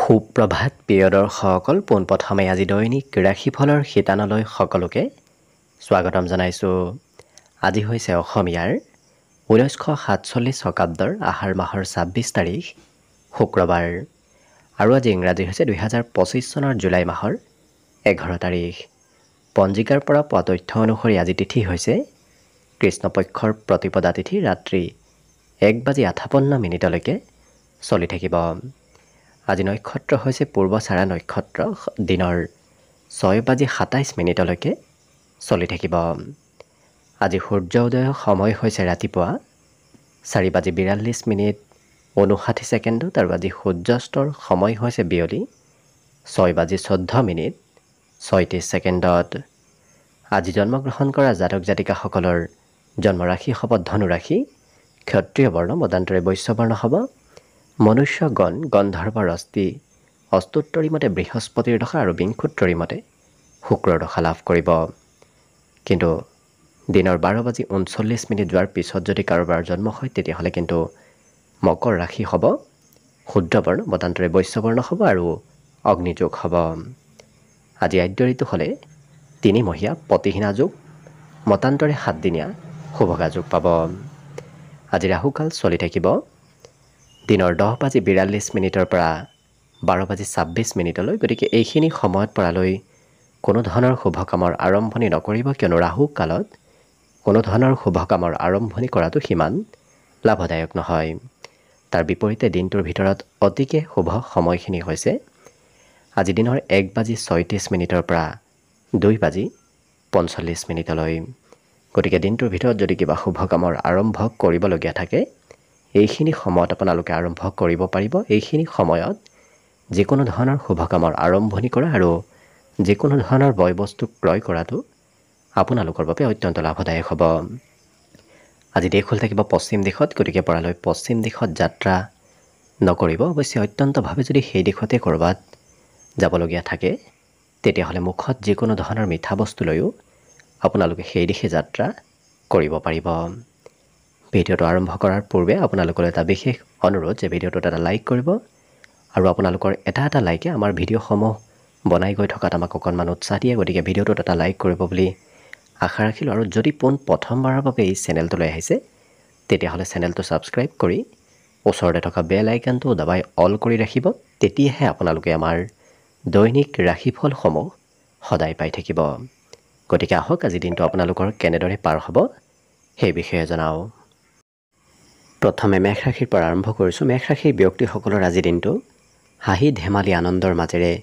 সুপ্ৰভাত প্ৰিয় দৰ্শকসকল, পোনপ্ৰথমে আজি দৈনিক ৰাশিফলৰ শিতানলৈ সকলোকে স্বাগতম জনাইছোঁ। আজি হৈছে অসমীয়াৰ 1947 শকাব্দৰ আহাৰ মাহৰ 26 তাৰিখ শুক্ৰবাৰ আৰু আজি ইংৰাজী হৈছে 2025 চনৰ জুলাই মাহৰ 11 তাৰিখ। পঞ্জিকাৰ পৰা পোৱা তথ্য অনুসৰি আজি তিথি হৈছে কৃষ্ণপক্ষৰ প্ৰতিপদা তিথি ৰাত্ৰি 1:58 চলি থাকিব। আজি নক্ষত্ৰ হৈছে পূৰ্বচাৰা নক্ষত্ৰ, দিনৰ 6:27 চলি থাকিব। আজি সূৰ্য উদয়ৰ সময় হৈছে ৰাতিপুৱা 4:42 আৰু আজি সূৰ্যাস্তৰ সময় হৈছে বিয়লি 6:14 আজি জন্মগ্ৰহণ কৰা জাতক জাতিকাসকলৰ জন্মৰাশি হ'ব ধনুৰাশি, ক্ষত্ৰিয় বৰ্ণ মতান্তৰে বৈশ্য বৰ্ণ হ'ব, মনুষ্য গণ গন্ধৰ্বৰ অস্থি, অস্তোত্তৰী মতে বৃহস্পতিৰ দশা আৰু বিংশোত্তৰী মতে শুক্ৰৰ দশা লাভ কৰিব। কিন্তু দিনৰ 12:39 যোৱাৰ পিছত যদি কাৰোবাৰ জন্ম হয় তেতিয়াহ'লে কিন্তু মকৰ ৰাশি হ'ব শুদ্ধ বৰ্ণ মতান্তৰে বৈশ্য বৰ্ণ হ'ব আৰু অগ্নিযোগ হ'ব। আজি আদ্য ঋতু হ'লে 3 মহীয়া পতিহীনা যোগ, মতান্তৰে 7 দিনীয়া শুভগা যোগ পাব। আজি ৰাহুকাল চলি থাকিব দিনৰ 10:42 পৰা 12:26। গতিকে এইখিনি সময়ত পৰালৈ কোনো ধৰণৰ শুভ কামৰ আৰম্ভণি নকৰিব, কিয়নো ৰাহু কালত কোনো ধৰণৰ শুভ কামৰ আৰম্ভণি কৰাটো সিমান লাভদায়ক নহয়। তাৰ বিপৰীতে দিনটোৰ ভিতৰত অতিকে শুভ সময়খিনি হৈছে আজি দিনৰ 1:36 পৰা 2:45। গতিকে দিনটোৰ ভিতৰত যদি কিবা শুভ কামৰ আৰম্ভ কৰিবলগীয়া থাকে এইখিনি সময়ত আপোনালোকে আৰম্ভ কৰিব পাৰিব। এইখিনি সময়ত যিকোনো ধৰণৰ শুভ কামৰ আৰম্ভণি কৰা আৰু যিকোনো ধৰণৰ বয় বস্তু ক্ৰয় কৰাটো আপোনালোকৰ বাবে অত্যন্ত লাভদায়ক হ'ব। আজি দেশ হ'ল থাকিব পশ্চিম দিশত, গতিকে পৰালৈ পশ্চিম দিশত যাত্ৰা নকৰিব। অৱশ্যে অত্যন্তভাৱে যদি সেই দিশতে ক'ৰবাত যাবলগীয়া থাকে তেতিয়াহ'লে মুখত যিকোনো ধৰণৰ মিঠা বস্তু লৈও আপোনালোকে সেই দিশে যাত্ৰা কৰিব পাৰিব। ভিডিঅ'টো আৰম্ভ কৰাৰ পূৰ্বে আপোনালোকৰ এটা বিশেষ অনুৰোধ যে ভিডিঅ'টোত এটা লাইক কৰিব আৰু আপোনালোকৰ এটা লাইকে আমাৰ ভিডিঅ'সমূহ বনাই গৈ থকাত আমাক অকণমান উৎসাহ দিয়ে। গতিকে ভিডিঅ'টোত এটা লাইক কৰিব বুলি আশা ৰাখিলোঁ। আৰু যদি প্ৰথমবাৰৰ বাবে এই চেনেলটোলৈ আহিছে তেতিয়াহ'লে চেনেলটো ছাবস্ক্ৰাইব কৰি ওচৰতে থকা বেল আইকনটো দবাই অল কৰি ৰাখিব। তেতিয়াহে আপোনালোকে আমাৰ দৈনিক ৰাশিফলসমূহ সদায় পাই থাকিব। গতিকে আহক আজি দিনটো আপোনালোকৰ কেনেদৰে পাৰ হ'ব সেই বিষয়ে জনাওঁ। প্ৰথমে মেষ ৰাশিৰ পৰা আৰম্ভ কৰিছোঁ। মেষ ৰাশিৰ ব্যক্তিসকলৰ আজি দিনটো হাঁহি ধেমালি আনন্দৰ মাজেৰে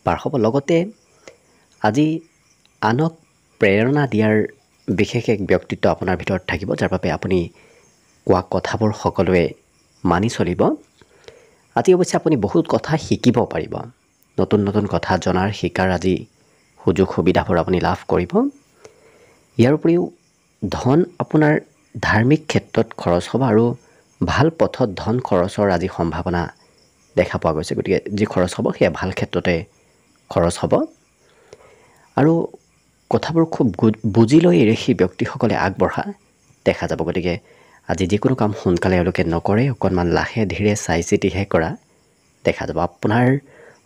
পাৰ হ'ব। লগতে আজি আনক প্ৰেৰণা দিয়াৰ বিশেষ এক ব্যক্তিত্ব আপোনাৰ ভিতৰত থাকিব, যাৰ বাবে আপুনি কোৱা কথাবোৰ সকলোৱে মানি চলিব। আজি অৱশ্যে আপুনি বহুত কথা শিকিব পাৰিব, নতুন নতুন কথা জনাৰ শিকাৰ আজি সুযোগ সুবিধাবোৰ আপুনি লাভ কৰিব। ইয়াৰ উপৰিও ধন আপোনাৰ ধাৰ্মিক ক্ষেত্ৰত খৰচ হ'ব আৰু ভাল পথত ধন খৰচৰ আজি সম্ভাৱনা দেখা পোৱা গৈছে। গতিকে যি খৰচ হ'ব সেয়া ভাল ক্ষেত্ৰতে খৰচ হ'ব আৰু কথাবোৰ খুব বুজি লৈ সেই ব্যক্তিসকলে আগবঢ়া দেখা যাব। গতিকে আজি যিকোনো কাম সোনকালে এওঁলোকে নকৰে, অকণমান লাহে ধীৰে চাই চিতিহে কৰা দেখা যাব। আপোনাৰ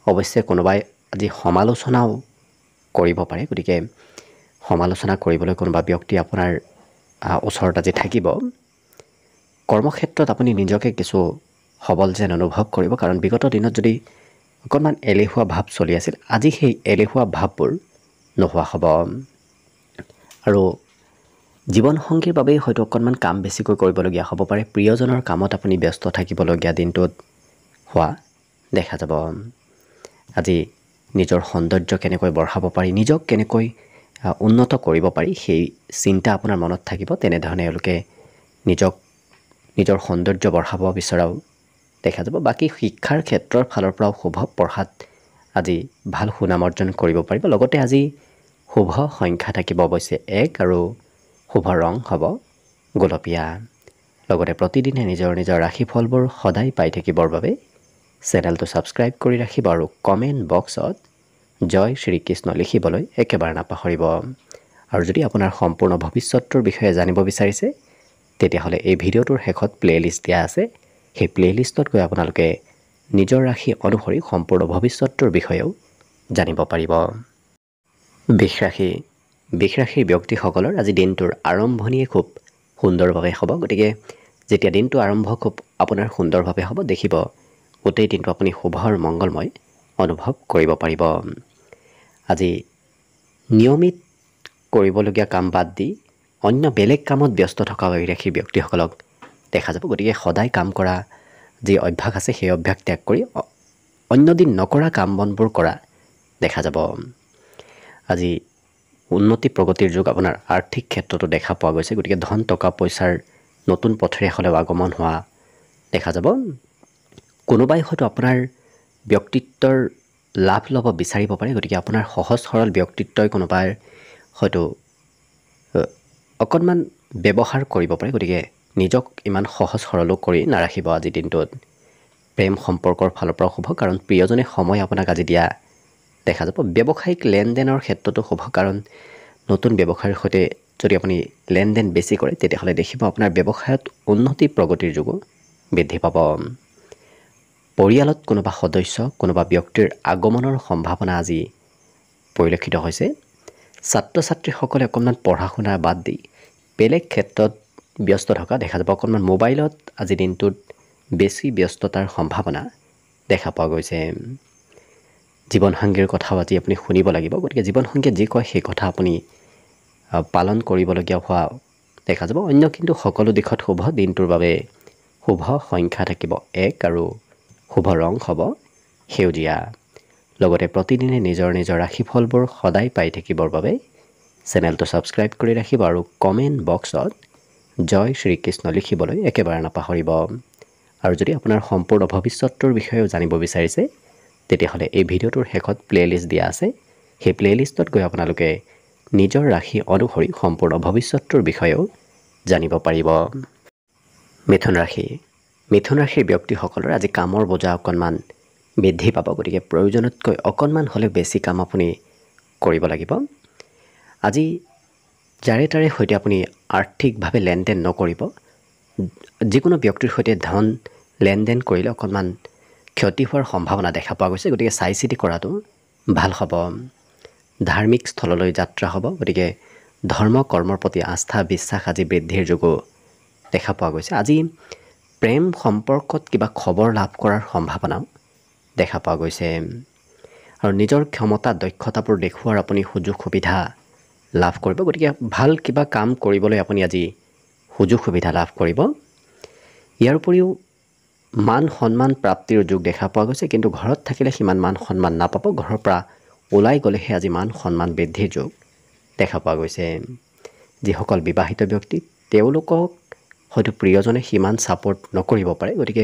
অৱশ্যে কোনোবাই আজি সমালোচনাও কৰিব পাৰে। গতিকে সমালোচনা কৰিবলৈ কোনোবা ব্যক্তি আপোনাৰ ওচৰত আজি থাকিব। কৰ্মক্ষেত্ৰত আপুনি নিজকে কিছু সবল যেন অনুভৱ কৰিব, কাৰণ বিগত দিনত যদি অকণমান এলেহুৱা ভাৱ চলি আছিল আজি সেই এলেহুৱা ভাৱবোৰ নোহোৱা হ'ব। আৰু জীৱনসংগীৰ বাবেই হয়তো অকণমান কাম বেছিকৈ কৰিবলগীয়া হ'ব পাৰে। প্ৰিয়জনৰ কামত আপুনি ব্যস্ত থাকিবলগীয়া দিনটোত হোৱা দেখা যাব। আজি নিজৰ সৌন্দৰ্য কেনেকৈ বঢ়াব পাৰি, নিজক কেনেকৈ উন্নত কৰিব পাৰি সেই চিন্তা আপোনাৰ মনত থাকিব। তেনেধৰণে এওঁলোকে নিজৰ সৌন্দৰ্য বঢ়াব বিচৰাও দেখা যাব। বাকী শিক্ষাৰ ক্ষেত্ৰৰ ফালৰ পৰাও শুভ, পঢ়াত আজি ভাল সুনাম অৰ্জন কৰিব পাৰিব। লগতে আজি শুভ সংখ্যা থাকিব অৱশ্যে 1 আৰু শুভ ৰং হ'ব গোলপীয়া। লগতে প্ৰতিদিনে নিজৰ ৰাশিফলবোৰ সদায় পাই থাকিবৰ বাবে চেনেলটো ছাবস্ক্ৰাইব কৰি ৰাখিব আৰু কমেণ্ট বক্সত জয় শ্ৰীকৃষ্ণ লিখিবলৈ একেবাৰে নাপাহৰিব। আৰু যদি আপোনাৰ সম্পূৰ্ণ ভৱিষ্যতৰ বিষয়ে জানিব বিচাৰিছে তেতিয়াহ'লে এই ভিডিঅ'টোৰ শেষত প্লে'লিষ্ট দিয়া আছে। সেই প্লে'লিষ্টত গৈ আপোনালোকে নিজৰ ৰাশি অনুসৰি সম্পূৰ্ণ ভৱিষ্যতৰ বিষয়েও জানিব পাৰিব। বৃষ ৰাশিৰ ব্যক্তিসকলৰ আজি দিনটোৰ আৰম্ভণিয়ে খুব সুন্দৰভাৱে হ'ব। গতিকে যেতিয়া দিনটো আৰম্ভ খুব আপোনাৰ সুন্দৰভাৱে হ'ব, দেখিব গোটেই দিনটো আপুনি শুভ আৰু মংগলময় অনুভৱ কৰিব পাৰিব। আজি নিয়মিত কৰিবলগীয়া কাম বাদ দি অন্য বেলেগ কামত ব্যস্ত থকা ৰাশিৰ ব্যক্তিসকলক দেখা যাব। গতিকে সদায় কাম কৰা যি অভ্যাস আছে সেই অভ্যাস ত্যাগ কৰি অন্য দিন নকৰা কাম বনবোৰ কৰা দেখা যাব। আজি উন্নতি প্ৰগতিৰ যুগ আপোনাৰ আৰ্থিক ক্ষেত্ৰতো দেখা পোৱা গৈছে। গতিকে ধন টকা পইচাৰ নতুন পথেৰে হ'লেও আগমন হোৱা দেখা যাব। কোনোবাই হয়তো আপোনাৰ ব্যক্তিত্বৰ লাভ ল'ব বিচাৰিব পাৰে। গতিকে আপোনাৰ সহজ সৰল ব্যক্তিত্বই কোনোবাই হয়তো অকণমান ব্যৱহাৰ কৰিব পাৰে। গতিকে নিজক ইমান সহজ সৰলো কৰি নাৰাখিব আজিৰ দিনটোত। প্ৰেম সম্পৰ্কৰ ফালৰ পৰা শুভ, কাৰণ প্ৰিয়জনে সময় আপোনাক আজি দিয়া দেখা যাব। ব্যৱসায়িক লেনদেনৰ ক্ষেত্ৰতো শুভ, কাৰণ নতুন ব্যৱসায়ৰ সৈতে যদি আপুনি লেনদেন বেছি কৰে তেতিয়াহ'লে দেখিব আপোনাৰ ব্যৱসায়ত উন্নতি প্ৰগতিৰ যুগো বৃদ্ধি পাব। পৰিয়ালত কোনোবা সদস্য কোনোবা ব্যক্তিৰ আগমনৰ সম্ভাৱনা আজি পৰিলক্ষিত হৈছে। ছাত্ৰ ছাত্ৰীসকলে অকণমান পঢ়া শুনা বাদ দি বেলেগ ক্ষেত্ৰত ব্যস্ত থকা দেখা যাব। অকণমান মোবাইলত আজি দিনটোত বেছি ব্যস্ততাৰ সম্ভাৱনা দেখা পোৱা গৈছে। জীৱনসংগীৰ কথাও আজি আপুনি শুনিব লাগিব। গতিকে জীৱনসংগীয়ে যি কয় সেই কথা আপুনি পালন কৰিবলগীয়া হোৱা দেখা যাব। অন্য কিন্তু সকলো দিশত শুভ। দিনটোৰ বাবে শুভ সংখ্যা থাকিব 1 আৰু শুভ ৰং হ'ব সেউজীয়া। লগতে প্ৰতিদিনে নিজৰ ৰাশিফলবোৰ সদায় পাই থাকিবৰ বাবে চেনেলটো ছাবস্ক্ৰাইব কৰি ৰাখিব আৰু কমেণ্ট বক্সত জয় শ্ৰীকৃষ্ণ লিখিবলৈ একেবাৰে নাপাহৰিব। আৰু যদি আপোনাৰ সম্পূৰ্ণ ভৱিষ্যতৰ বিষয়েও জানিব বিচাৰিছে তেতিয়াহ'লে এই ভিডিঅ'টোৰ শেষত প্লে'লিষ্ট দিয়া আছে। সেই প্লে'লিষ্টত গৈ আপোনালোকে নিজৰ ৰাশি অনুসৰি সম্পূৰ্ণ ভৱিষ্যতৰ বিষয়েও জানিব পাৰিব। মিথুন ৰাশিৰ ব্যক্তিসকলৰ আজি কামৰ বোজা অকণমান বৃদ্ধি পাব। গতিকে প্ৰয়োজনতকৈ অকণমান হ'লেও বেছি কাম আপুনি কৰিব লাগিব। আজি যাৰে তাৰে সৈতে আপুনি আৰ্থিকভাৱে লেনদেন নকৰিব। যিকোনো ব্যক্তিৰ সৈতে ধন লেনদেন কৰিলে অকণমান ক্ষতি হোৱাৰ সম্ভাৱনা দেখা পোৱা গৈছে। গতিকে চাই চিতি কৰাটো ভাল হ'ব। ধাৰ্মিক স্থললৈ যাত্ৰা হ'ব। গতিকে ধৰ্ম কৰ্মৰ প্ৰতি আস্থা বিশ্বাস আজি বৃদ্ধিৰ যুগো দেখা পোৱা গৈছে। আজি প্ৰেম সম্পৰ্কত কিবা খবৰ লাভ কৰাৰ সম্ভাৱনাও দেখা পোৱা গৈছে। আৰু নিজৰ ক্ষমতা দক্ষতাবোৰ দেখুওৱাৰ আপুনি সুযোগ সুবিধা লাভ কৰিব। গতিকে ভাল কিবা কাম কৰিবলৈ আপুনি আজি সুযোগ সুবিধা লাভ কৰিব। ইয়াৰ উপৰিও মান সন্মান প্ৰাপ্তিৰ যুগ দেখা পোৱা গৈছে। কিন্তু ঘৰত থাকিলে সিমান মান সন্মান নাপাব। ঘৰৰ পৰা ওলাই গ'লেহে আজি মান সন্মান বৃদ্ধিৰ যুগ দেখা পোৱা গৈছে। যিসকল বিবাহিত ব্যক্তি তেওঁলোকক হয়তো প্ৰিয়জনে সিমান ছাপোৰ্ট নকৰিব পাৰে। গতিকে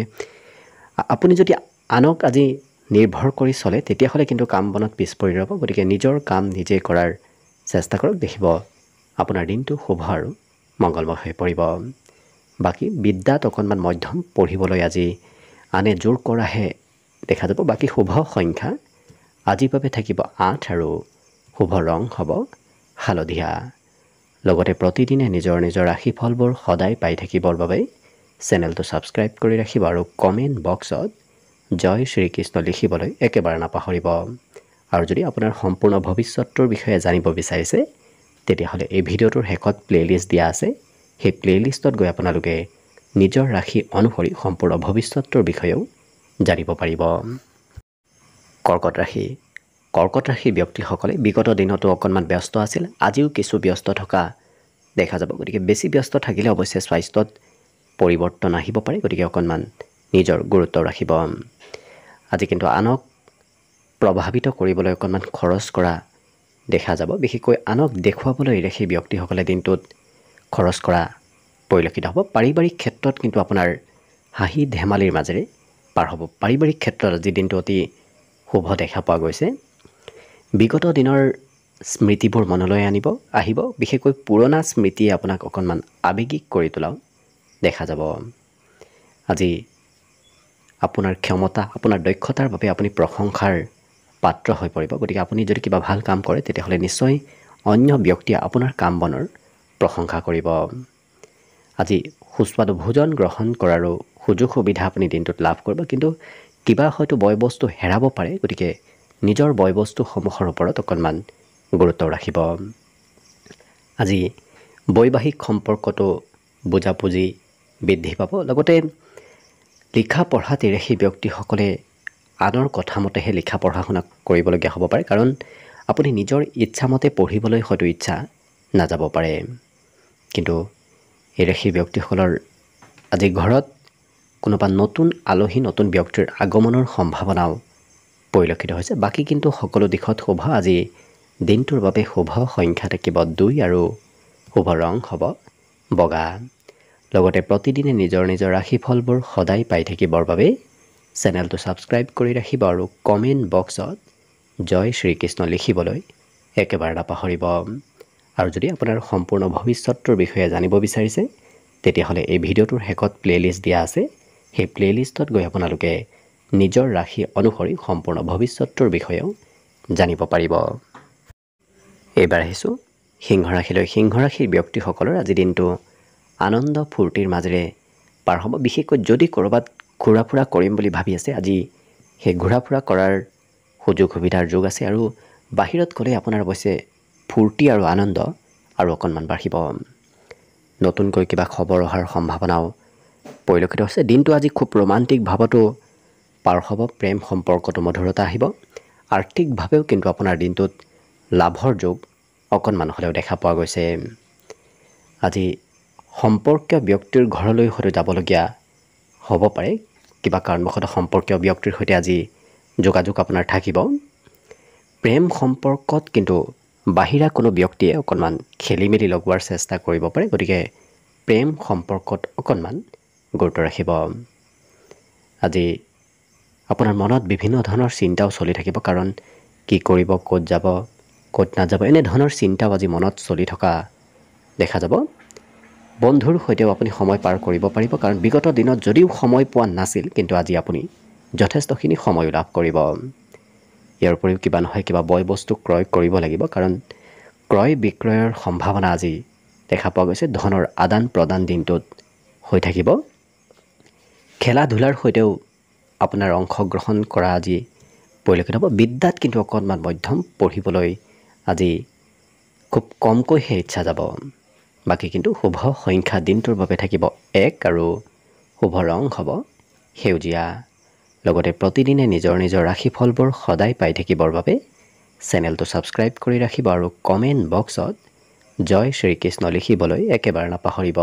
আপুনি যদি আনক আজি নিৰ্ভৰ কৰি চলে তেতিয়াহ'লে কিন্তু কাম বনত পিছ পৰি ৰ'ব। গতিকে নিজৰ কাম নিজে কৰাৰ চেষ্টা কৰক। দেখিব আপোনাৰ দিনটো শুভ আৰু মংগলময় হৈ পৰিব। বাকী বিদ্যাত অকণমান মধ্যম পঢ়িবলৈ আজি আনে জোৰ কৰাহে দেখা যাব। বাকী শুভ সংখ্যা আজিৰ বাবে থাকিব 8 আৰু শুভ ৰং হ'ব হালধীয়া। লগতে প্ৰতিদিনে নিজৰ ৰাশিফলবোৰ সদায় পাই থাকিবৰ বাবে চেনেলটো ছাবস্ক্ৰাইব কৰি ৰাখিব আৰু কমেণ্ট বক্সত জয় শ্ৰীকৃষ্ণ লিখিবলৈ একেবাৰে নাপাহৰিব। আৰু যদি আপোনাৰ সম্পূৰ্ণ ভৱিষ্যতৰ বিষয়ে জানিব বিচাৰিছে তেতিয়াহ'লে এই ভিডিঅ'টোৰ শেষত প্লে'লিষ্ট দিয়া আছে। সেই প্লে'লিষ্টত গৈ আপোনালোকে নিজৰ ৰাশি অনুসৰি সম্পূৰ্ণ ভৱিষ্যতৰ বিষয়েও জানিব পাৰিব। কৰ্কট ৰাশিৰ ব্যক্তিসকলে বিগত দিনতো অকণমান ব্যস্ত আছিল। আজিও কিছু ব্যস্ত থকা দেখা যাব। গতিকে বেছি ব্যস্ত থাকিলে অৱশ্যে স্বাস্থ্যত পৰিৱৰ্তন আহিব পাৰে। গতিকে অকণমান নিজৰ গুৰুত্ব ৰাখিব। আজি কিন্তু আনক প্ৰভাৱিত কৰিবলৈ অকণমান খৰচ কৰা দেখা যাব। বিশেষকৈ আনক দেখুৱাবলৈ সেই ব্যক্তিসকলে দিনটোত খৰচ কৰা পৰিলক্ষিত হ'ব। পাৰিবাৰিক ক্ষেত্ৰত কিন্তু আপোনাৰ হাঁহি ধেমালিৰ মাজেৰে পাৰ হ'ব। পাৰিবাৰিক ক্ষেত্ৰত আজি দিনটো অতি শুভ দেখা পোৱা গৈছে। বিগত দিনৰ স্মৃতিবোৰ মনলৈ আহিব। বিশেষকৈ পুৰণা স্মৃতিয়ে আপোনাক অকণমান আৱেগিক কৰি তোলাও দেখা যাব। আজি আপোনাৰ ক্ষমতা আপোনাৰ দক্ষতাৰ বাবে আপুনি প্ৰশংসাৰ পাত্ৰ হৈ পৰিব। গতিকে আপুনি যদি কিবা ভাল কাম কৰে তেতিয়াহ'লে নিশ্চয় অন্য ব্যক্তিয়ে আপোনাৰ কাম বনৰ প্ৰশংসা কৰিব। আজি সুস্বাদু ভোজন গ্ৰহণ কৰাৰো সুযোগ সুবিধা আপুনি দিনটোত লাভ কৰিব। কিন্তু কিবা হয়তো বয় বস্তু হেৰাব পাৰে, গতিকে নিজৰ বয় বস্তুসমূহৰ ওপৰত অকণমান গুৰুত্ব ৰাখিব। আজি বৈবাহিক সম্পৰ্কটো বুজাবুজি বৃদ্ধি পাব। লগতে লিখা পঢ়াত সেই ব্যক্তিসকলে আনৰ কথা মতেহে লিখা পঢ়া শুনা কৰিবলগীয়া হ'ব পাৰে, কাৰণ আপুনি নিজৰ ইচ্ছামতে পঢ়িবলৈ হয়তো ইচ্ছা নাযাব পাৰে। কিন্তু সেই ব্যক্তিসকলৰ আজি ঘৰত কোনোবা নতুন আলহী, নতুন ব্যক্তিৰ আগমনৰ সম্ভাৱনাও পৰিলক্ষিত হৈছে। বাকী কিন্তু সকলো দিশত শুভ। আজি দিনটোৰ বাবে শুভ সংখ্যা থাকিব 2 আৰু শুভ ৰং হ'ব বগা। লগতে প্ৰতিদিনে নিজৰ নিজৰ ৰাশিফলবোৰ সদায় পাই থাকিবৰ বাবে চেনেলটো ছাবস্ক্ৰাইব কৰি ৰাখিব আৰু কমেণ্ট বক্সত জয় শ্ৰীকৃষ্ণ লিখিবলৈ একেবাৰে নাপাহৰিব। আৰু যদি আপোনাৰ সম্পূৰ্ণ ভৱিষ্যতৰ বিষয়ে জানিব বিচাৰিছে, তেতিয়াহ'লে এই ভিডিঅ'টোৰ শেষত প্লে'লিষ্ট দিয়া আছে। সেই প্লে'লিষ্টত গৈ আপোনালোকে নিজৰ ৰাশি অনুসৰি সম্পূৰ্ণ ভৱিষ্যতৰ বিষয়েও জানিব পাৰিব। এইবাৰ আহিছোঁ সিংহ ৰাশিলৈ। সিংহ ৰাশিৰ ব্যক্তিসকলৰ আজি দিনটো আনন্দ ফূৰ্তিৰ মাজেৰে পাৰ হ'ব। বিশেষকৈ যদি ক'ৰবাত ঘূৰা ফুৰা কৰিম বুলি ভাবি আছে, আজি সেই ঘূৰা ফুৰা কৰাৰ সুযোগ সুবিধাৰ যোগ আছে। আৰু বাহিৰত গ'লে আপোনাৰ অৱশ্যে ফূৰ্তি আৰু আনন্দ আৰু অকণমান বাঢ়িব। নতুনকৈ কিবা খবৰ অহাৰ সম্ভাৱনাও পৰিলক্ষিত হৈছে। দিনটো আজি খুব ৰোমান্টিক ভাৱতো পাৰ হ'ব। প্ৰেম সম্পৰ্কটো মধুৰতা আহিব। আৰ্থিকভাৱেও কিন্তু আপোনাৰ দিনটোত লাভৰ যোগ অকণমান হ'লেও দেখা পোৱা গৈছে। আজি সম্পৰ্কীয় ব্যক্তিৰ ঘৰলৈ হয়তো যাবলগীয়া হ'ব পাৰে। কিবা কাৰণবশতঃ সম্পৰ্কীয় ব্যক্তিৰ সৈতে আজি যোগাযোগ আপোনাৰ থাকিব। প্ৰেম সম্পৰ্কত কিন্তু বাহিৰা কোনো ব্যক্তিয়ে অকণমান খেলি মেলি লগোৱাৰ চেষ্টা কৰিব পাৰে। গতিকে প্ৰেম সম্পৰ্কত অকণমান গুৰুত্ব ৰাখিব। আজি আপোনাৰ মনত বিভিন্ন ধৰণৰ চিন্তাও চলি থাকিব, কাৰণ কি কৰিব, ক'ত যাব, ক'ত নাযাব, এনেধৰণৰ চিন্তাও আজি মনত চলি থকা দেখা যাব। বন্ধুৰ সৈতেও আপুনি সময় পাৰ কৰিব পাৰিব, কাৰণ বিগত দিনত যদিও সময় পোৱা নাছিল, কিন্তু আজি আপুনি যথেষ্টখিনি সময় লাভ কৰিব। ইয়াৰ উপৰিও কিবা নহয় কিবা বয় বস্তু ক্ৰয় কৰিব লাগিব, কাৰণ ক্ৰয় বিক্ৰয়ৰ সম্ভাৱনা আজি দেখা পোৱা গৈছে। ধনৰ আদান প্ৰদান দিনটোত হৈ থাকিব। খেলা ধূলাৰ সৈতেও আপোনাৰ অংশগ্ৰহণ কৰা আজি পৰিলক্ষিত হ'ব। বিদ্যাত কিন্তু অকণমান মধ্যম, পঢ়িবলৈ আজি খুব কমকৈহে ইচ্ছা যাব। বাকী কিন্তু শুভ সংখ্যা দিনটোৰ বাবে থাকিব 1 আৰু শুভ ৰং হ'ব সেউজীয়া। লগতে প্ৰতিদিনে নিজৰ নিজৰ ৰাশিফলবোৰ সদায় পাই থাকিবৰ বাবে চেনেলটো ছাবস্ক্ৰাইব কৰি ৰাখিব আৰু কমেণ্ট বক্সত জয় শ্ৰীকৃষ্ণ লিখিবলৈ একেবাৰে নাপাহৰিব।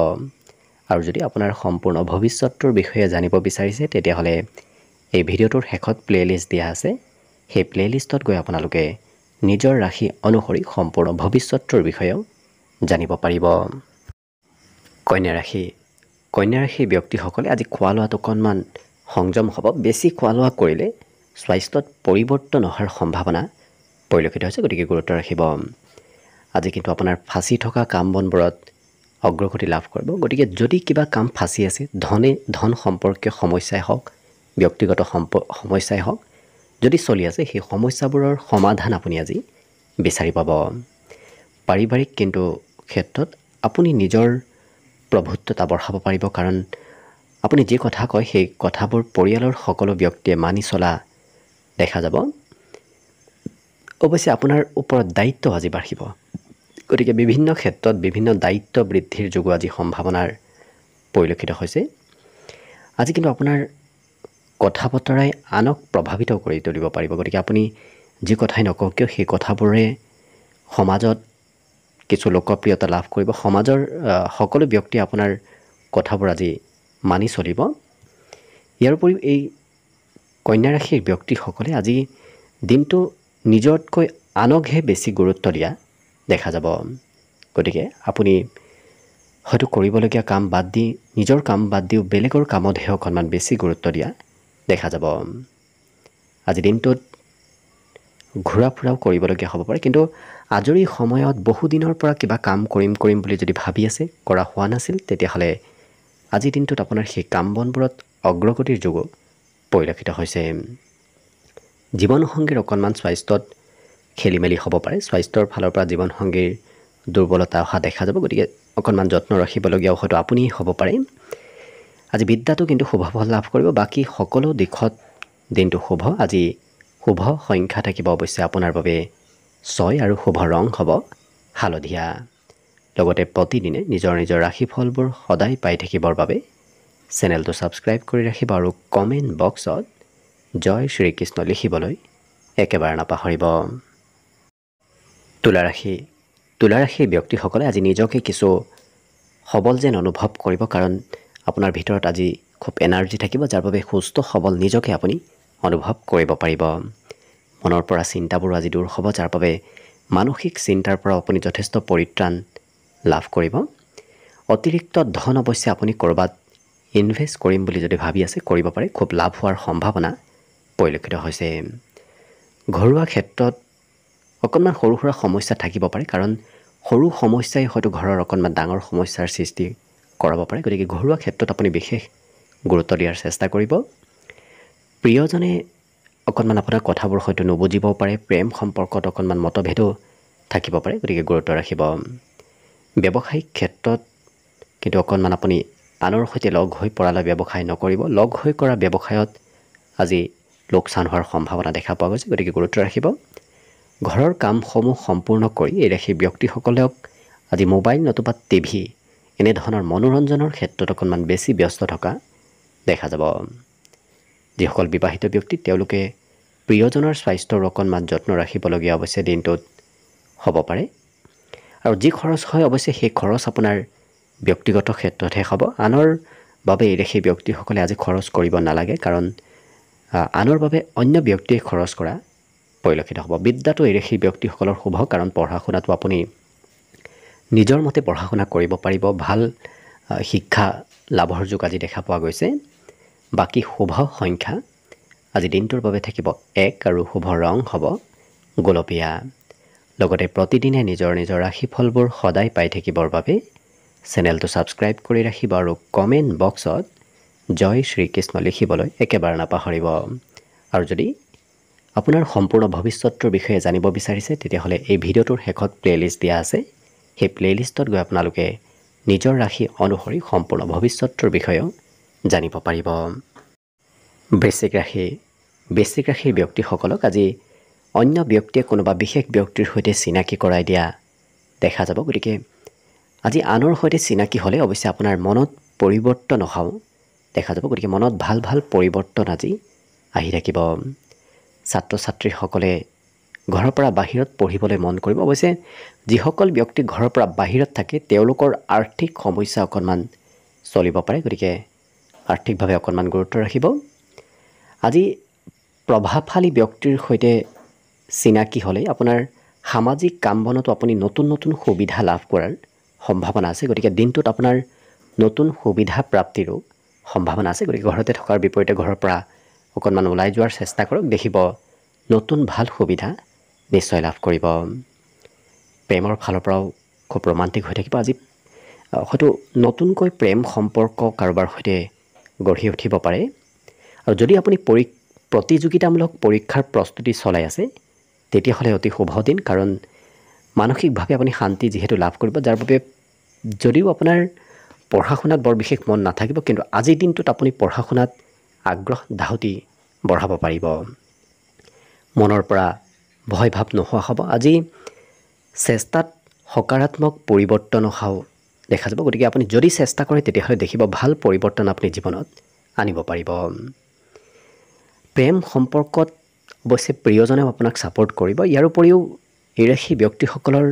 আৰু যদি আপোনাৰ সম্পূৰ্ণ ভৱিষ্যতৰ বিষয়ে জানিব বিচাৰিছে, তেতিয়াহ'লে এই ভিডিঅ'টোৰ শেষত প্লে'লিষ্ট দিয়া আছে। সেই প্লে'লিষ্টত গৈ আপোনালোকে নিজৰ ৰাশি অনুসৰি সম্পূৰ্ণ ভৱিষ্যতৰ বিষয়েও জানিব পাৰিব। কন্যা ৰাশি। কন্যা ৰাশিৰ ব্যক্তিসকলে আজি খোৱা লোৱাত অকণমান সংযম হ'ব। বেছি খোৱা লোৱা কৰিলে স্বাস্থ্যত পৰিৱৰ্তন অহাৰ সম্ভাৱনা পৰিলক্ষিত হৈছে, গতিকে গুৰুত্ব ৰাখিব। আজি কিন্তু আপোনাৰ ফাঁচি থকা কাম বনবোৰত অগ্ৰগতি লাভ কৰিব। গতিকে যদি কিবা কাম ফাঁচি আছে, ধন সম্পৰ্কীয় সমস্যাই হওক, ব্যক্তিগত সমস্যাই হওক, যদি চলি আছে, সেই সমস্যাবোৰৰ সমাধান আপুনি আজি বিচাৰি পাব। পাৰিবাৰিক কিন্তু ক্ষেত্ৰত আপুনি নিজৰ প্ৰভুত্বতা বঢ়াব পাৰিব, কাৰণ আপুনি যি কথা কয় সেই কথাবোৰ পৰিয়ালৰ সকলো ব্যক্তিয়ে মানি চলা দেখা যাব। অৱশ্যে আপোনাৰ ওপৰত দায়িত্ব আজি বাঢ়িব। গতিকে বিভিন্ন ক্ষেত্ৰত বিভিন্ন দায়িত্ব বৃদ্ধিৰ যোগো আজি সম্ভাৱনাৰ পৰিলক্ষিত হৈছে। আজি কিন্তু আপোনাৰ কথা বতৰাই আনক প্ৰভাৱিত কৰি তুলিব পাৰিব। গতিকে আপুনি যি কথাই নকওক কিয়, সেই কথাবোৰে সমাজত কিছু লোকপ্ৰিয়তা লাভ কৰিব। সমাজৰ সকলো ব্যক্তিয়ে আপোনাৰ কথাবোৰ আজি মানি চলিব। ইয়াৰ উপৰিও এই কন্যা ৰাশিৰ ব্যক্তিসকলে আজি দিনটো নিজতকৈ আনকহে বেছি গুৰুত্ব দিয়া দেখা যাব। গতিকে আপুনি হয়তো কৰিবলগীয়া কাম বাদ দি, নিজৰ কাম বাদ দিও বেলেগৰ কামতহে অকণমান বেছি গুৰুত্ব দিয়া দেখা যাব। আজি দিনটোত ঘূৰা ফুৰাও কৰিবলগীয়া হ'ব পাৰে, কিন্তু আজৰি সময়ত বহুদিনৰ পৰা কিবা কাম কৰিম বুলি যদি ভাবি আছে, কৰা হোৱা নাছিল, তেতিয়াহ'লে আজিৰ দিনটোত আপোনাৰ সেই কাম বনবোৰত অগ্ৰগতিৰ যোগো পৰিলক্ষিত হৈছে। জীৱনসংগীৰ অকণমান স্বাস্থ্যত খেলি মেলি হ'ব পাৰে। স্বাস্থ্যৰ ফালৰ পৰা জীৱনসংগীৰ দুৰ্বলতা অহা দেখা যাব। গতিকে অকণমান যত্ন ৰাখিবলগীয়াও হয়তো আপুনি হ'ব পাৰে। আজি বিদ্যাটো কিন্তু শুভ ফল লাভ কৰিব। বাকী সকলো দিশত দিনটো শুভ। আজি শুভ সংখ্যা থাকিব অৱশ্যে আপোনাৰ বাবে 6 আৰু শুভ ৰং হ'ব হালধীয়া। লগতে প্ৰতিদিনে নিজৰ নিজৰ ৰাশিফলবোৰ সদায় পাই থাকিবৰ বাবে চেনেলটো ছাবস্ক্ৰাইব কৰি ৰাখিব আৰু কমেণ্ট বক্সত জয় শ্ৰীকৃষ্ণ লিখিবলৈ একেবাৰে নাপাহৰিব। তুলা ৰাশিৰ ব্যক্তিসকলে আজি নিজকে কিছু সবল যেন অনুভৱ কৰিব, কাৰণ আপোনাৰ ভিতৰত আজি খুব এনাৰ্জি থাকিব, যাৰ বাবে সুস্থ সবল নিজকে আপুনি অনুভৱ কৰিব পাৰিব। মনৰ পৰা চিন্তাবোৰ আজি দূৰ হ'ব, যাৰ বাবে মানসিক চিন্তাৰ পৰা আপুনি যথেষ্ট পৰিত্ৰাণ লাভ কৰিব। অতিৰিক্ত ধন অৱশ্যে আপুনি ক'ৰবাত ইনভেষ্ট কৰিম বুলি যদি ভাবি আছে কৰিব পাৰে, খুব লাভ হোৱাৰ সম্ভাৱনা পৰিলক্ষিত হৈছে। ঘৰুৱা ক্ষেত্ৰত অকণমান সৰু সুৰা সমস্যা থাকিব পাৰে, কাৰণ সৰু সমস্যাই হয়তো ঘৰৰ অকণমান ডাঙৰ সমস্যাৰ সৃষ্টি কৰাব পাৰে। গতিকে ঘৰুৱা ক্ষেত্ৰত আপুনি বিশেষ গুৰুত্ব দিয়াৰ চেষ্টা কৰিব। প্ৰিয়জনে অকণমান আপোনাৰ কথাবোৰ হয়তো নুবুজিবও পাৰে, প্ৰেম সম্পৰ্কত অকণমান মতভেদো থাকিব পাৰে, গতিকে গুৰুত্ব ৰাখিব। ব্যৱসায়িক ক্ষেত্ৰত কিন্তু অকণমান আপুনি আনৰ সৈতে লগ হৈ পৰালৈ ব্যৱসায় নকৰিব। লগ হৈ কৰা ব্যৱসায়ত আজি লোকচান হোৱাৰ সম্ভাৱনা দেখা পোৱা গৈছে, গতিকে গুৰুত্ব ৰাখিব। ঘৰৰ কামসমূহ সম্পূৰ্ণ কৰি এই ৰাশিৰ ব্যক্তিসকলক আজি মোবাইল নতুবা টিভি এনেধৰণৰ মনোৰঞ্জনৰ ক্ষেত্ৰত অকণমান বেছি ব্যস্ত থকা দেখা যাব। যিসকল বিবাহিত ব্যক্তি তেওঁলোকে প্ৰিয়জনৰ স্বাস্থ্যৰ অকণমান যত্ন ৰাখিবলগীয়া অৱশ্যে দিনটোত হ'ব পাৰে। আৰু যি খৰচ হয় অৱশ্যে সেই খৰচ আপোনাৰ ব্যক্তিগত ক্ষেত্ৰতহে হ'ব। আনৰ বাবে এই ৰাশিৰ ব্যক্তিসকলে আজি খৰচ কৰিব নালাগে, কাৰণ আনৰ বাবে অন্য ব্যক্তিয়ে খৰচ কৰা পৰিলক্ষিত হ'ব। বিদ্যাটো এই ৰাশিৰ ব্যক্তিসকলৰ শুভ, কাৰণ পঢ়া শুনাটো আপুনি নিজৰ মতে পঢ়া শুনা কৰিব পাৰিব। ভাল শিক্ষা লাভৰ যোগ আজি দেখা পোৱা গৈছে। বাকী শুভ সংখ্যা আজি দিনটোৰ বাবে থাকিব 1 আৰু শুভ ৰং হ'ব গোলপীয়া। লগতে প্ৰতিদিনে নিজৰ নিজৰ ৰাশিফলবোৰ সদায় পাই থাকিবৰ বাবে চেনেলটো ছাবস্ক্ৰাইব কৰি ৰাখিব আৰু কমেণ্ট বক্সত জয় শ্ৰীকৃষ্ণ লিখিবলৈ একেবাৰে নাপাহৰিব। আৰু যদি আপোনাৰ সম্পূৰ্ণ ভৱিষ্যতৰ বিষয়ে জানিব বিচাৰিছে, তেতিয়াহ'লে এই ভিডিঅ'টোৰ শেষত প্লে'লিষ্ট দিয়া আছে। সেই প্লে'লিষ্টত গৈ আপোনালোকে নিজৰ ৰাশি অনুসৰি সম্পূৰ্ণ ভৱিষ্যতৰ বিষয়েও জানিব পাৰিব। বৃশ্চিক ৰাশিৰ ব্যক্তিসকলক আজি অন্য ব্যক্তিয়ে কোনোবা বিশেষ ব্যক্তিৰ সৈতে চিনাকি কৰাই দিয়া দেখা যাব। গতিকে আজি আনৰ সৈতে চিনাকি হ'লে অৱশ্যে আপোনাৰ মনত পৰিৱৰ্তন অহাও দেখা যাব। গতিকে মনত ভাল ভাল পৰিৱৰ্তন আজি আহি থাকিব। ছাত্ৰ ছাত্ৰীসকলে ঘৰৰ পৰা বাহিৰত পঢ়িবলৈ মন কৰিব। অৱশ্যে যিসকল ব্যক্তি ঘৰৰ পৰা বাহিৰত থাকে তেওঁলোকৰ আৰ্থিক সমস্যা অকণমান চলিব পাৰে, গতিকে আৰ্থিকভাৱে অকণমান গুৰুত্ব ৰাখিব। আজি প্ৰভাৱশালী ব্যক্তিৰ সৈতে চিনাকি হ'লে আপোনাৰ সামাজিক কাম বনতো আপুনি নতুন নতুন সুবিধা লাভ কৰাৰ সম্ভাৱনা আছে। গতিকে দিনটোত আপোনাৰ নতুন সুবিধা প্ৰাপ্তিৰো সম্ভাৱনা আছে। গতিকে ঘৰতে থকাৰ বিপৰীতে ঘৰৰ পৰা অকণমান ওলাই যোৱাৰ চেষ্টা কৰক, দেখিব নতুন ভাল সুবিধা নিশ্চয় লাভ কৰিব। প্ৰেমৰ ফালৰ পৰাও খুব ৰোমান্টিক হৈ থাকিব। আজি হয়তো নতুনকৈ প্ৰেম সম্পৰ্ক কাৰোবাৰ সৈতে গঢ়ি উঠিব পাৰে। আৰু যদি আপুনি প্ৰতিযোগিতামূলক পৰীক্ষাৰ প্ৰস্তুতি চলাই আছে, তেতিয়াহ'লে অতি শুভ দিন, কাৰণ মানসিকভাৱে আপুনি শান্তি যিহেতু লাভ কৰিব, যাৰ বাবে যদিও আপোনাৰ পঢ়া শুনাত বৰ বিশেষ মন নাথাকিব, কিন্তু আজিৰ দিনটোত আপুনি পঢ়া শুনাত আগ্ৰহ ধাউতি বঢ়াব পাৰিব। মনৰ পৰা ভয় ভাৱ নোহোৱা হ'ব। আজি চেষ্টাত সকাৰাত্মক পৰিৱৰ্তন অহাও দেখা যাব। গতিকে আপুনি যদি চেষ্টা কৰে তেতিয়াহ'লে দেখিব ভাল পৰিৱৰ্তন আপুনি জীৱনত আনিব পাৰিব। প্ৰেম সম্পৰ্কত অৱশ্যে প্ৰিয়জনেও আপোনাক ছাপোৰ্ট কৰিব। ইয়াৰ উপৰিও এই ৰাশি ব্যক্তিসকলৰ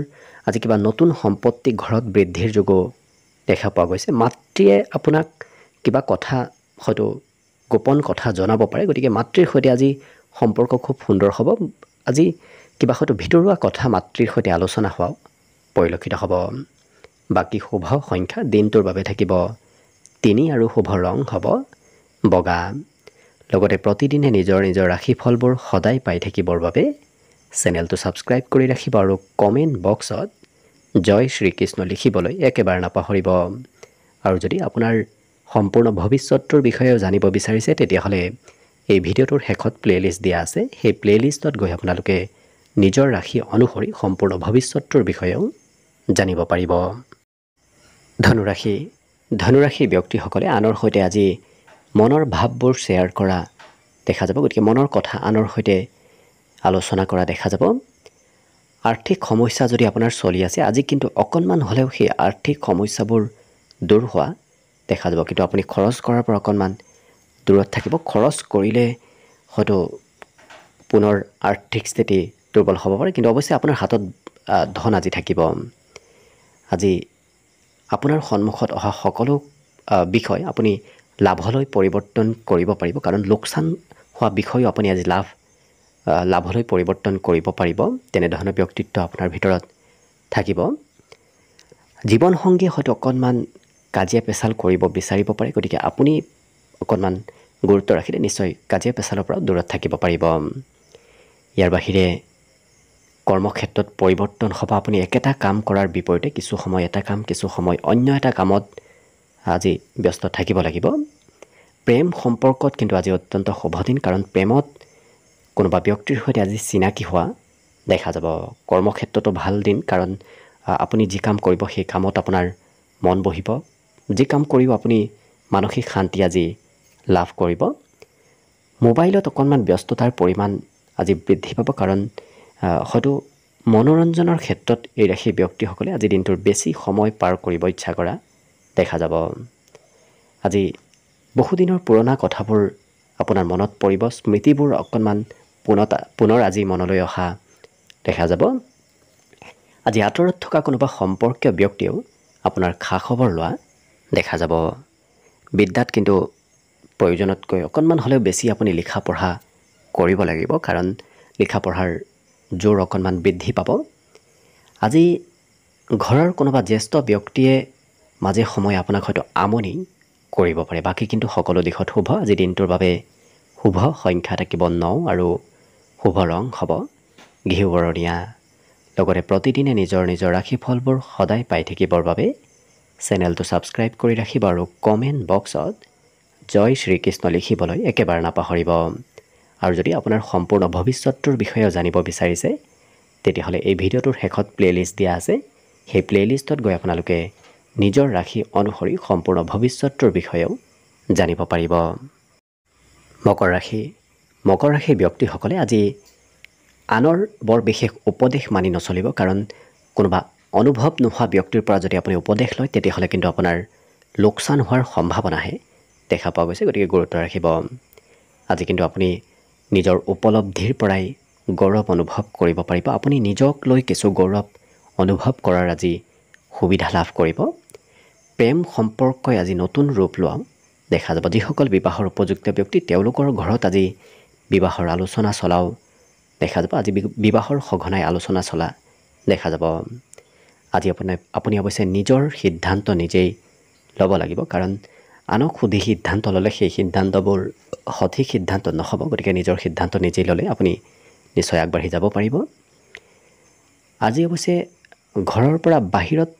আজি কিবা নতুন সম্পত্তি ঘৰত বৃদ্ধিৰ যোগো দেখা পোৱা গৈছে। মাতৃয়ে আপোনাক কিবা কথা হয়তো গোপন কথা জনাব পাৰে, গতিকে মাতৃৰ সৈতে আজি সম্পৰ্ক খুব সুন্দৰ হ'ব। আজি কিবা হয়তো ভিতৰুৱা কথা মাতৃৰ সৈতে আলোচনা হোৱাও পৰিলক্ষিত হ'ব। বাকী শুভ সংখ্যা দিনটোৰ বাবে থাকিব 3 আৰু শুভ ৰং হ'ব বগা। লগতে প্ৰতিদিনে নিজৰ নিজৰ ৰাশিফলবোৰ সদায় পাই থাকিবৰ বাবে চেনেলটো ছাবস্ক্ৰাইব কৰি ৰাখিব আৰু কমেণ্ট বক্সত জয় শ্ৰীকৃষ্ণ লিখিবলৈ একেবাৰে নাপাহৰিব। আৰু যদি আপোনাৰ সম্পূৰ্ণ ভৱিষ্যতৰ বিষয়েও জানিব বিচাৰিছে, তেতিয়াহ'লে এই ভিডিঅ'টোৰ শেষত প্লে'লিষ্ট দিয়া আছে। সেই প্লে'লিষ্টত গৈ আপোনালোকে নিজৰ ৰাশি অনুসৰি সম্পূৰ্ণ ভৱিষ্যতৰ বিষয়েও জানিব পাৰিব। ধনুৰাশি ব্যক্তিসকলে আনৰ সৈতে আজি মনৰ ভাৱবোৰ শ্বেয়াৰ কৰা দেখা যাব। গতিকে মনৰ কথা আনৰ সৈতে আলোচনা কৰা দেখা যাব। আৰ্থিক সমস্যা যদি আপোনাৰ চলি আছে, আজি কিন্তু অকণমান হ'লেও সেই আৰ্থিক সমস্যাবোৰ দূৰ হোৱা দেখা যাব। কিন্তু আপুনি খৰচ কৰাৰ পৰা অকণমান দূৰত থাকিব। খৰচ কৰিলে হয়তো পুনৰ আৰ্থিক স্থিতি দুৰ্বল হ'ব পাৰে, কিন্তু অৱশ্যে আপোনাৰ হাতত ধন আজি থাকিব। আজি আপোনাৰ সন্মুখত অহা সকলো বিষয় আপুনি লাভলৈ পৰিৱৰ্তন কৰিব পাৰিব, কাৰণ লোকচান হোৱা বিষয়ো আপুনি আজি লাভলৈ পৰিৱৰ্তন কৰিব পাৰিব। তেনেধৰণৰ ব্যক্তিত্ব আপোনাৰ ভিতৰত থাকিব। জীৱনসংগীয়ে হয়তো অকণমান কাজিয়া পেচাল কৰিব বিচাৰিব পাৰে, গতিকে আপুনি অকণমান গুৰুত্ব ৰাখিলে নিশ্চয় কাজিয়া পেচালৰ পৰা দূৰত থাকিব পাৰিব। ইয়াৰ বাহিৰে কৰ্মক্ষেত্ৰত পৰিৱৰ্তন হ'ব। আপুনি একেটা কাম কৰাৰ বিপৰীতে কিছু সময় এটা কাম, কিছু সময় অন্য এটা কামত আজি ব্যস্ত থাকিব লাগিব। প্ৰেম সম্পৰ্কত কিন্তু আজি অত্যন্ত শুভ দিন, কাৰণ প্ৰেমত কোনোবা ব্যক্তিৰ সৈতে আজি চিনাকি হোৱা দেখা যাব। কৰ্মক্ষেত্ৰতো ভাল দিন, কাৰণ আপুনি যি কাম কৰিব সেই কামত আপোনাৰ মন বহিব। যি কাম কৰিও আপুনি মানসিক শান্তি আজি লাভ কৰিব। মোবাইলত অকণমান ব্যস্ততাৰ পৰিমাণ আজি বৃদ্ধি পাব, কাৰণ হয়তো মনোৰঞ্জনৰ ক্ষেত্ৰত এই ৰাশি ব্যক্তিসকলে আজি দিনটোৰ বেছি সময় পাৰ কৰিব ইচ্ছা কৰা দেখা যাব। আজি বহুদিনৰ পুৰণা কথাবোৰ আপোনাৰ মনত পৰিব, স্মৃতিবোৰ অকণমান পুনৰ আজি মনলৈ অহা দেখা যাব। আজি আঁতৰত থকা কোনোবা সম্পৰ্কীয় ব্যক্তিয়েও আপোনাৰ খা খবৰ লোৱা দেখা যাব। বিদ্যাত কিন্তু প্ৰয়োজনতকৈ অকণমান হ'লেও বেছি আপুনি লিখা পঢ়া কৰিব লাগিব, কাৰণ লিখা পঢ়াৰ জোৰ অকণমান বৃদ্ধি পাব। আজি ঘৰৰ কোনোবা জ্যেষ্ঠ ব্যক্তিয়ে মাজে সময়ে আপোনাক হয়তো আমনি কৰিব পাৰে, বাকী কিন্তু সকলো দিশত শুভ। আজি দিনটোৰ বাবে শুভ সংখ্যা থাকিব 9 আৰু শুভ ৰং হ'ব ঘিউ বৰণীয়া। লগতে প্ৰতিদিনে নিজৰ নিজৰ ৰাশিফলবোৰ সদায় পাই থাকিবৰ বাবে চেনেলটো ছাবস্ক্ৰাইব কৰি ৰাখিব আৰু কমেণ্ট বক্সত জয় শ্ৰীকৃষ্ণ লিখিবলৈ একেবাৰে নাপাহৰিব। আৰু যদি আপোনাৰ সম্পূৰ্ণ ভৱিষ্যতটোৰ বিষয়েও জানিব বিচাৰিছে, তেতিয়াহ'লে এই ভিডিঅ'টোৰ শেষত প্লে'লিষ্ট দিয়া আছে। সেই প্লে'লিষ্টত গৈ আপোনালোকে নিজৰ ৰাশি অনুসৰি সম্পূৰ্ণ ভৱিষ্যতটোৰ বিষয়েও জানিব পাৰিব। মকৰ ৰাশিৰ ব্যক্তিসকলে আজি আনৰ বৰ বিশেষ উপদেশ মানি নচলিব, কাৰণ কোনোবা অনুভৱ নোহোৱা ব্যক্তিৰ পৰা যদি আপুনি উপদেশ লয়, তেতিয়াহ'লে কিন্তু আপোনাৰ লোকচান হোৱাৰ সম্ভাৱনাহে দেখা পোৱা গৈছে। গতিকে গুৰুত্ব ৰাখিব। আজি কিন্তু আপুনি নিজৰ উপলব্ধিৰ পৰাই গৌৰৱ অনুভৱ কৰিব পাৰিব। আপুনি নিজক লৈ কিছু গৌৰৱ অনুভৱ কৰাৰ আজি সুবিধা লাভ কৰিব। প্ৰেম সম্পৰ্কই আজি নতুন ৰূপ লোৱা দেখা যাব। যিসকল বিবাহৰ উপযুক্ত ব্যক্তি, তেওঁলোকৰ ঘৰত আজি বিবাহৰ আলোচনা চলাও দেখা যাব। আজি বিবাহৰ সঘনাই আলোচনা চলা দেখা যাব। আজি আপুনি অৱশ্যে নিজৰ সিদ্ধান্ত নিজেই ল'ব লাগিব, কাৰণ আনক সুধি সিদ্ধান্ত ল'লে সেই সিদ্ধান্তবোৰ সঠিক সিদ্ধান্ত নহ'ব। গতিকে নিজৰ সিদ্ধান্ত নিজেই ল'লে আপুনি নিশ্চয় আগবাঢ়ি যাব পাৰিব। আজি অৱশ্যে ঘৰৰ পৰা বাহিৰত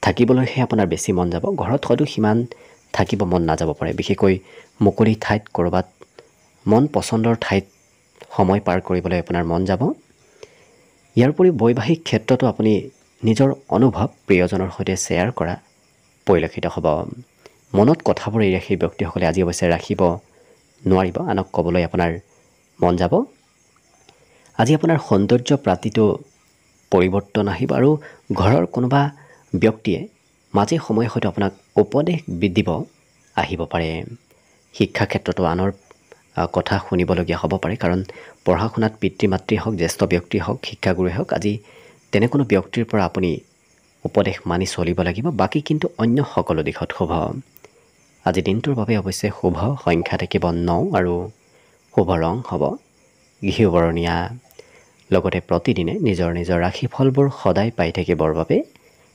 থাকিবলৈহে আপোনাৰ বেছি মন যাব। ঘৰত হয়তো সিমান থাকিব মন নাযাব পাৰে, বিশেষকৈ মুকলি ঠাইত ক'ৰবাত মন পচন্দৰ ঠাইত সময় পাৰ কৰিবলৈ আপোনাৰ মন যাব। ইয়াৰ উপৰি বৈবাহিক ক্ষেত্ৰতো আপুনি নিজৰ অনুভৱ প্ৰিয়জনৰ সৈতে শ্বেয়াৰ কৰা পৰিলক্ষিত হ'ব। মনত কথাবোৰ এই ৰাশিৰ ব্যক্তিসকলে আজি অৱশ্যে ৰাখিব নোৱাৰিব, আনক ক'বলৈ আপোনাৰ মন যাব। আজি আপোনাৰ সৌন্দৰ্য প্ৰাপ্তিটো পৰিৱৰ্তন আহিব, আৰু ঘৰৰ কোনোবা ব্যক্তিয়ে মাজে সময়ে হয়তো আপোনাক উপদেশ দিব আহিব পাৰে। শিক্ষা ক্ষেত্ৰতো আনৰ কথা শুনিবলগীয়া হ'ব পাৰে, কাৰণ পঢ়া শুনাত পিতৃ মাতৃয়ে হওক, জ্যেষ্ঠ ব্যক্তিয়ে হওক, শিক্ষাগুৰুৱে হওক, আজি তেনে কোনো ব্যক্তিৰ পৰা আপুনি উপদেশ মানি চলিব লাগিব। বাকী কিন্তু অন্য সকলো দিশত শুভ। আজি দিনটোৰ বাবে অৱশ্যে শুভ সংখ্যা থাকিব 9 আৰু শুভ ৰং হ'ব ঘিউ বৰণীয়া। লগতে প্ৰতিদিনে নিজৰ নিজৰ ৰাশিফলবোৰ সদায় পাই থাকিবৰ বাবে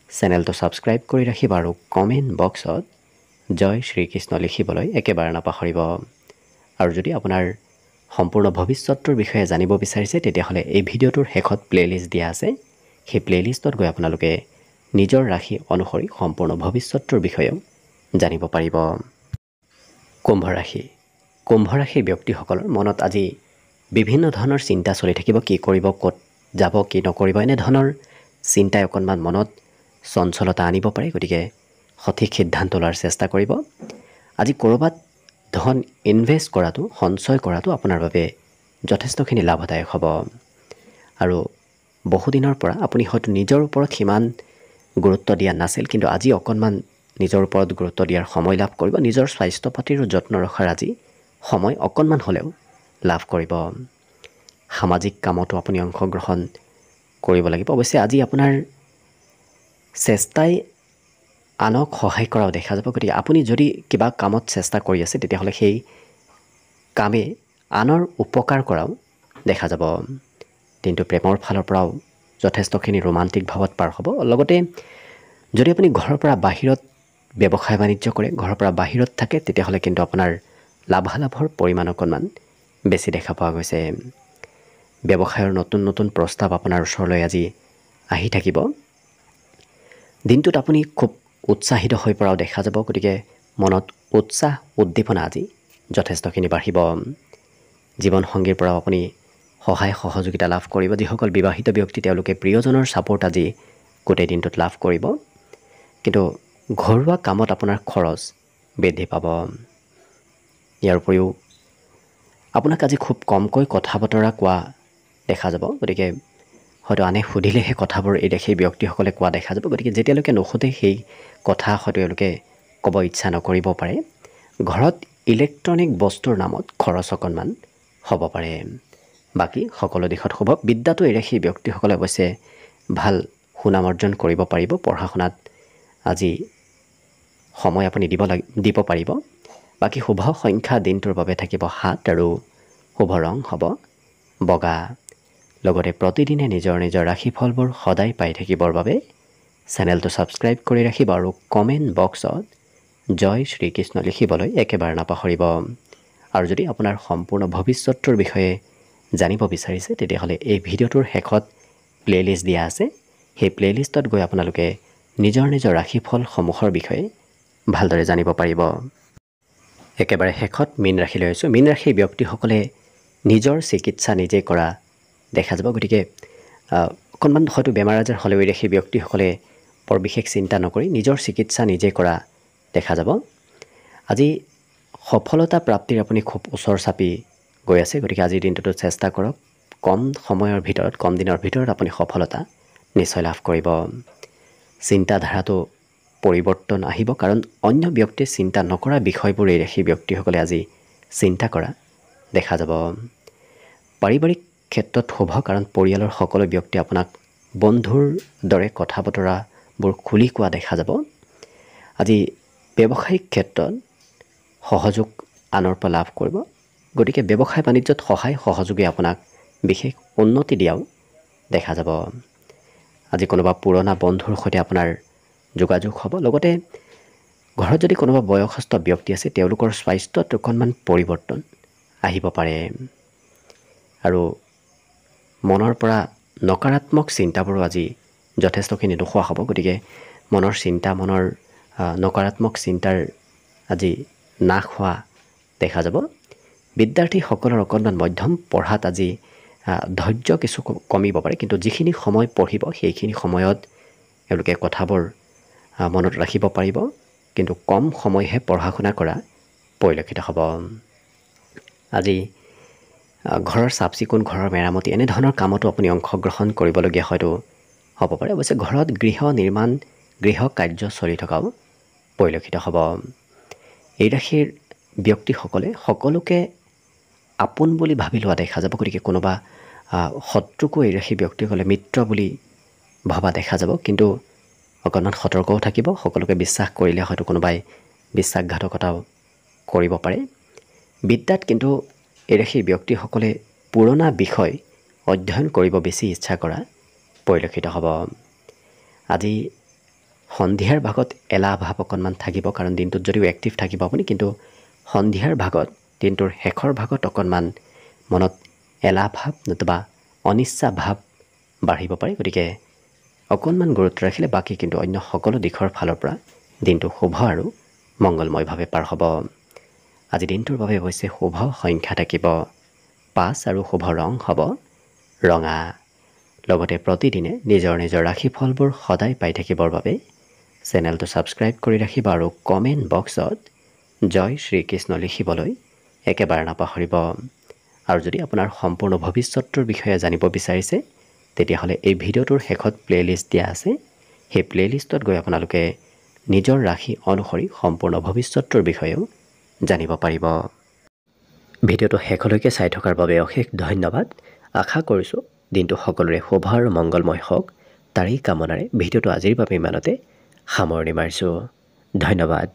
চেনেলটো ছাবস্ক্ৰাইব কৰি ৰাখিব আৰু কমেণ্ট বক্সত জয় শ্ৰীকৃষ্ণ লিখিবলৈ একেবাৰে নাপাহৰিব। আৰু যদি আপোনাৰ সম্পূৰ্ণ ভৱিষ্যতটোৰ বিষয়ে জানিব বিচাৰিছে, তেতিয়াহ'লে এই ভিডিঅ'টোৰ শেষত প্লে'লিষ্ট দিয়া আছে। সেই প্লে'লিষ্টত গৈ আপোনালোকে নিজৰ ৰাশি অনুসৰি সম্পূৰ্ণ ভৱিষ্যতটোৰ বিষয়েও জানিব পাৰিব। কুম্ভ ৰাশিৰ ব্যক্তিসকলৰ মনত আজি বিভিন্ন ধৰণৰ চিন্তা চলি থাকিব। কি কৰিব, ক'ত যাব, কি নকৰিব, এনেধৰণৰ চিন্তাই অকণমান মনত চঞ্চলতা আনিব পাৰে। গতিকে সঠিক সিদ্ধান্ত লোৱাৰ চেষ্টা কৰিব। আজি ক'ৰবাত ধন ইনভেষ্ট কৰাটো সঞ্চয় কৰাটো আপোনাৰ বাবে যথেষ্টখিনি লাভদায়ক হ'ব। আৰু বহুদিনৰ পৰা আপুনি হয়তো নিজৰ ওপৰত সিমান গুৰুত্ব দিয়া নাছিল, কিন্তু আজি অকণমান নিজৰ ওপৰত গুৰুত্ব দিয়াৰ সময় লাভ কৰিব। নিজৰ স্বাস্থ্য পাতিৰো যত্ন ৰখাৰ আজি সময় অকণমান হ'লেও লাভ কৰিব। সামাজিক কামতো আপুনি অংশগ্ৰহণ কৰিব লাগিব। অৱশ্যে আজি আপোনাৰ চেষ্টাই আনক সহায় কৰাও দেখা যাব। গতিকে আপুনি যদি কিবা কামত চেষ্টা কৰি আছে তেতিয়াহ'লে সেই কামে আনৰ উপকাৰ কৰাও দেখা যাব। দিনটো প্ৰেমৰ ফালৰ পৰাও যথেষ্টখিনি ৰোমান্টিক ভাৱত পাৰ হ'ব। লগতে যদি আপুনি ঘৰৰ পৰা বাহিৰত ব্যৱসায় বাণিজ্য কৰে, ঘৰৰ পৰা বাহিৰত থাকে, তেতিয়াহ'লে কিন্তু আপোনাৰ লাভালাভৰ পৰিমাণ অকণমান বেছি দেখা পোৱা গৈছে। ব্যৱসায়ৰ নতুন নতুন প্ৰস্তাৱ আপোনাৰ ওচৰলৈ আজি আহি থাকিব। দিনটোত আপুনি খুব উৎসাহিত হৈ পৰাও দেখা যাব। গতিকে মনত উৎসাহ উদ্দীপনা আজি যথেষ্টখিনি বাঢ়িব। জীৱনসংগীৰ পৰাও আপুনি সহায় সহযোগিতা লাভ কৰিব। যিসকল বিবাহিত ব্যক্তি তেওঁলোকে প্ৰিয়জনৰ ছাপোৰ্ট আজি গোটেই দিনটোত লাভ কৰিব। কিন্তু ঘৰুৱা কামত আপোনাৰ খৰচ বৃদ্ধি পাব। ইয়াৰ উপৰিও আপোনাক আজি খুব কমকৈ কথা বতৰা কোৱা দেখা যাব। গতিকে হয়তো আনে সুধিলেহে কথাবোৰ সেই ব্যক্তিসকলে কোৱা দেখা যাব। গতিকে যেতিয়ালৈকে নুসুধে সেই কথা হয়তো তেওঁলোকে ক'ব ইচ্ছা নকৰিব পাৰে। ঘৰত ইলেক্ট্ৰনিক বস্তুৰ নামত খৰচ অকণমান হ'ব পাৰে। বাকী সকলো দিশত শুভ। বিদ্যাটো এৰে সেই ব্যক্তিসকলে অৱশ্যে ভাল সুনাম অৰ্জন কৰিব পাৰিব। পঢ়া শুনাত আজি সময় আপুনি দিব পাৰিব। বাকী শুভ সংখ্যা দিনটোৰ বাবে থাকিব 7 আৰু শুভ ৰং হ'ব বগা। লগতে প্ৰতিদিনে নিজৰ নিজৰ ৰাশিফলবোৰ সদায় পাই থাকিবৰ বাবে চেনেলটো ছাবস্ক্ৰাইব কৰি ৰাখিব আৰু কমেণ্ট বক্সত জয় শ্ৰীকৃষ্ণ লিখিবলৈ একেবাৰে নাপাহৰিব। আৰু যদি আপোনাৰ সম্পূৰ্ণ ভৱিষ্যতটোৰ বিষয়ে জানিব বিচাৰিছে তেতিয়াহ'লে এই ভিডিঅ'টোৰ শেষত প্লে'লিষ্ট দিয়া আছে। সেই প্লে'লিষ্টত গৈ আপোনালোকে নিজৰ নিজৰ ৰাশিফলসমূহৰ বিষয়ে ভালদৰে জানিব পাৰিব। একেবাৰে শেষত মীন ৰাশি লৈ আছোঁ। মীন ৰাশিৰ ব্যক্তিসকলে নিজৰ চিকিৎসা নিজে কৰা দেখা যাব। গতিকে অকণমান হয়তো বেমাৰ আজাৰ হ'লেও এই ৰাশিৰ ব্যক্তিসকলে বৰ বিশেষ চিন্তা নকৰি নিজৰ চিকিৎসা নিজে কৰা দেখা যাব। আজি সফলতা প্ৰাপ্তিৰ আপুনি খুব ওচৰ চাপি গৈ আছে। গতিকে আজিৰ দিনটোত চেষ্টা কৰক কম সময়ৰ ভিতৰত, কম দিনৰ ভিতৰত আপুনি সফলতা নিশ্চয় লাভ কৰিব। চিন্তাধাৰাটো পৰিৱৰ্তন আহিব, কাৰণ অন্য ব্যক্তিয়ে চিন্তা নকৰা বিষয়বোৰ এই ৰাশিৰ ব্যক্তিসকলে আজি চিন্তা কৰা দেখা যাব। পাৰিবাৰিক ক্ষেত্ৰত শুভ, কাৰণ পৰিয়ালৰ সকলো ব্যক্তি আপোনাক বন্ধুৰ দৰে কথা বতৰাবোৰ খুলি কোৱা দেখা যাব। আজি ব্যৱসায়িক ক্ষেত্ৰত সহযোগ আনৰ পৰা লাভ কৰিব। গতিকে ব্যৱসায় বাণিজ্যত সহায় সহযোগে আপোনাক বিশেষ উন্নতি দিয়াও দেখা যাব। আজি কোনোবা পুৰণা বন্ধুৰ সৈতে আপোনাৰ যোগাযোগ হ'ব। লগতে ঘৰত যদি কোনোবা বয়সস্থ ব্যক্তি আছে তেওঁলোকৰ স্বাস্থ্যত অকণমান পৰিৱৰ্তন আহিব পাৰে। আৰু মনৰ পৰা নকাৰাত্মক চিন্তাবোৰো আজি যথেষ্টখিনি নোহোৱা হ'ব। গতিকে মনৰ চিন্তা, মনৰ নকাৰাত্মক চিন্তাৰ আজি নাশ হোৱা দেখা যাব। বিদ্যাৰ্থীসকলৰ অকণমান মধ্যম পঢ়াত আজি ধৈৰ্য কিছু কমিব পাৰে, কিন্তু যিখিনি সময় পঢ়িব সেইখিনি সময়ত এওঁলোকে কথাবোৰ মনত ৰাখিব পাৰিব। কিন্তু কম সময়হে পঢ়া শুনা কৰা পৰিলক্ষিত হ'ব। আজি ঘৰৰ চাফ চিকুণ, ঘৰৰ মেৰামতি এনেধৰণৰ কামতো আপুনি অংশগ্ৰহণ কৰিবলগীয়া হয়তো হ'ব পাৰে। অৱশ্যে ঘৰত গৃহ নিৰ্মাণ, গৃহ কাৰ্য চলি থকাও পৰিলক্ষিত হ'ব। এই ৰাশিৰ ব্যক্তিসকলে সকলোকে আপোন বুলি ভাবি লোৱা দেখা যাব। গতিকে কোনোবা শত্ৰুকো এই ৰাশিৰ ব্যক্তিসকলে মিত্ৰ বুলি ভবা দেখা যাব। কিন্তু অকণমান সতৰ্কও থাকিব। সকলোকে বিশ্বাস কৰিলে হয়তো কোনোবাই বিশ্বাসঘাতকতাও কৰিব পাৰে। বিদ্যাত কিন্তু এই ৰাশিৰ ব্যক্তিসকলে পুৰণা বিষয় অধ্যয়ন কৰিব বেছি ইচ্ছা কৰা পৰিলক্ষিত হ'ব। আজি সন্ধিয়াৰ ভাগত এলাহ ভাৱ অকণমান থাকিব, কাৰণ দিনটোত যদিও এক্টিভ থাকিব আপুনি, কিন্তু সন্ধিয়াৰ ভাগত, দিনটোৰ শেষৰ ভাগত অকণমান মনত এলাহ ভাৱ নতুবা অনিচ্ছা ভাৱ বাঢ়িব পাৰে। গতিকে অকণমান গুৰুত্ব ৰাখিলে বাকী কিন্তু অন্য সকলো দিশৰ ফালৰ পৰা দিনটো শুভ আৰু মংগলময়ভাৱে পাৰ হ'ব। আজি দিনটোৰ বাবে অৱশ্যে শুভ সংখ্যা থাকিব 5 আৰু শুভ ৰং হ'ব ৰঙা। লগতে প্ৰতিদিনে নিজৰ নিজৰ ৰাশিফলবোৰ সদায় পাই থাকিবৰ বাবে চেনেলটো ছাবস্ক্ৰাইব কৰি ৰাখিব আৰু কমেণ্ট বক্সত জয় শ্ৰীকৃষ্ণ লিখিবলৈ একেবাৰে নাপাহৰিব। আৰু যদি আপোনাৰ সম্পূৰ্ণ ভৱিষ্যতৰ বিষয়ে জানিব বিচাৰিছে তেতিয়াহ'লে এই ভিডিঅ'টোৰ শেষত প্লে'লিষ্ট দিয়া আছে। সেই প্লে'লিষ্টত গৈ আপোনালোকে নিজৰ ৰাশি অনুসৰি সম্পূৰ্ণ ভৱিষ্যতৰ বিষয়েও জানিব পাৰিব। ভিডিঅ'টো শেষলৈকে চাই থকাৰ বাবে অশেষ ধন্যবাদ। আশা কৰিছোঁ দিনটো সকলোৰে শুভ আৰু মংগলময় হওক, তাৰেই কামনাৰে ভিডিঅ'টো আজিৰ বাবে ইমানতে সামৰণি মাৰিছোঁ। ধন্যবাদ।